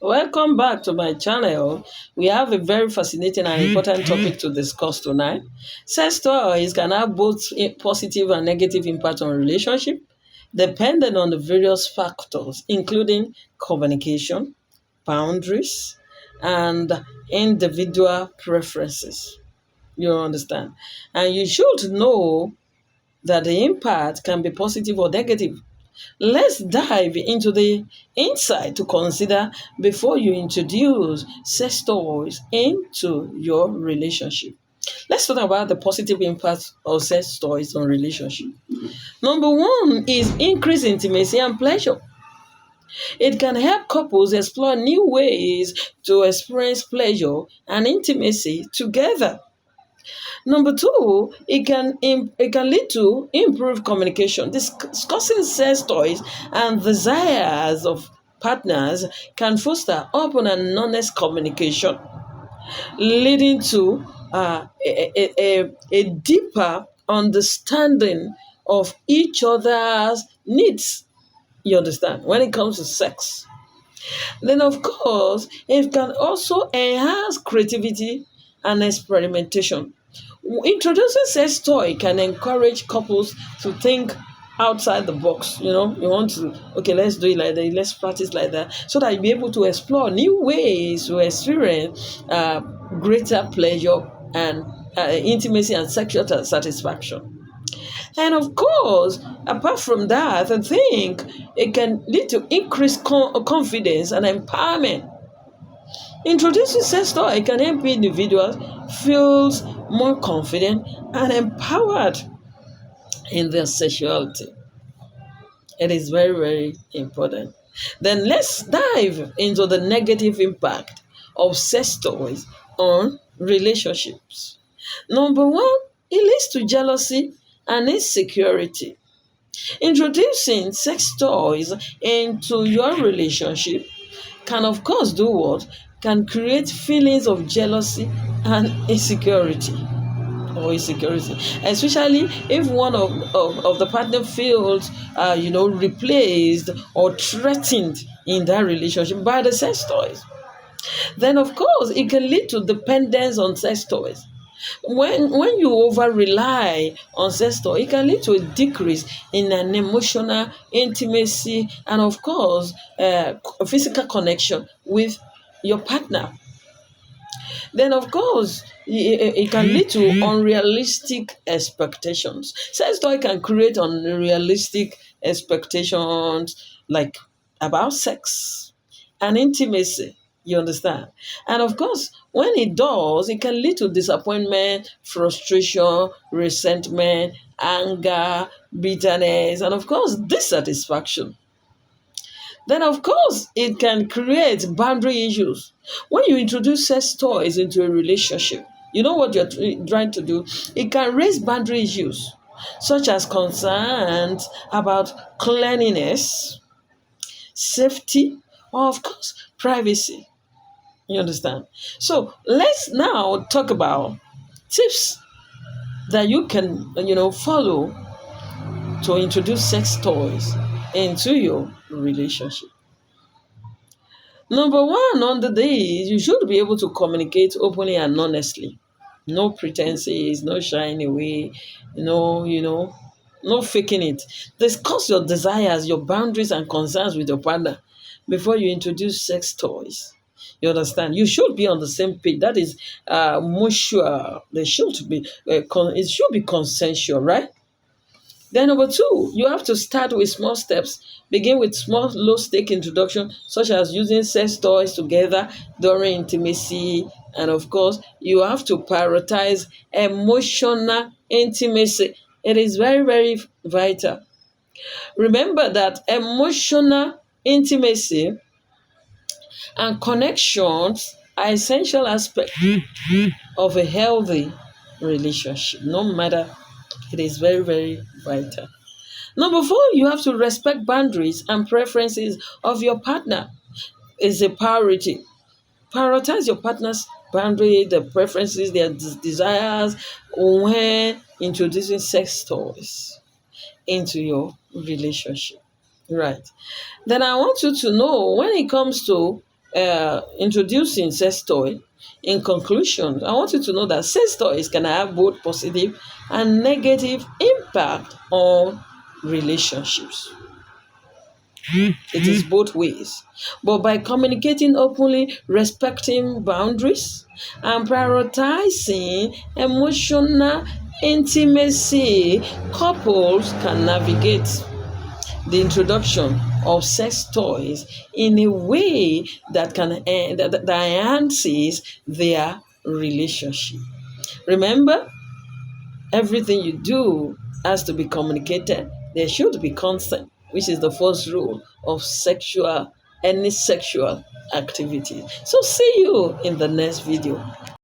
Welcome back to my channel. We have a very fascinating and important topic to discuss tonight. Sex toys can have both positive and negative impact on relationship, depending on the various factors, including communication, boundaries, and individual preferences. You understand? And you should know that the impact can be positive or negative. Let's dive into the insight to consider before you introduce sex toys into your relationship. Let's talk about the positive impact of sex toys on relationship. Number one is increased intimacy and pleasure. It can help couples explore new ways to experience pleasure and intimacy together. Number two, it can lead to improved communication. Discussing sex toys and desires of partners can foster open and honest communication, leading to a deeper understanding of each other's needs. You understand? When it comes to sex. Then, of course, it can also enhance creativity and experimentation. Introducing sex toy can encourage couples to think outside the box. You want to, okay, let's do it like that, let's practice like that, so that you'll be able to explore new ways to experience greater pleasure and intimacy and sexual satisfaction. And of course, apart from that, I think it can lead to increased confidence and empowerment. Introducing sex toy can help individuals feel more confident and empowered in their sexuality. It is very, very important. Then let's dive into the negative impact of sex toys on relationships. Number one, it leads to jealousy and insecurity. Introducing sex toys into your relationship can, of course, do what? Can create feelings of jealousy and insecurity, especially if one of the partner feels, replaced or threatened in that relationship by the sex toys. Then, of course, it can lead to dependence on sex toys. When you over rely on sex toy, it can lead to a decrease in an emotional intimacy and, of course, physical connection with your partner. Then, of course, it can lead to unrealistic expectations. Sex toy can create unrealistic expectations, like about sex and intimacy. You understand? And of course, when it does, it can lead to disappointment, frustration, resentment, anger, bitterness, and of course, dissatisfaction. Then, of course, it can create boundary issues. When you introduce sex toys into a relationship, you know what you're trying to do? It can raise boundary issues, such as concerns about cleanliness, safety, or, of course, privacy. You understand? So let's now talk about tips that you can, follow to introduce sex toys into your relationship. Number one, on the days, you should be able to communicate openly and honestly. No pretenses, no shying away, no faking it. Discuss your desires, your boundaries, and concerns with your partner before you introduce sex toys. You understand? You should be on the same page. That is mutual. It should be consensual, right? Then number two, you have to start with small steps. Begin with small, low-stake introduction, such as using sex toys together during intimacy. And of course, you have to prioritize emotional intimacy. It is very, very vital. Remember that emotional intimacy and connections are essential aspects of a healthy relationship. No matter, it is very, very vital. Number four, you have to respect boundaries and preferences of your partner. Is a priority. Prioritize your partner's boundary, their preferences, their desires when introducing sex toys into your relationship. Right. Then I want you to know when it comes to introducing sex toy. In conclusion, I want you to know that sex toys can have both positive and negative impact on relationships. It is both ways. But by communicating openly, respecting boundaries, and prioritizing emotional intimacy, couples can navigate the introduction of sex toys in a way that that enhances their relationship. Remember, everything you do has to be communicated. There should be consent, which is the first rule of any sexual activity. So see you in the next video.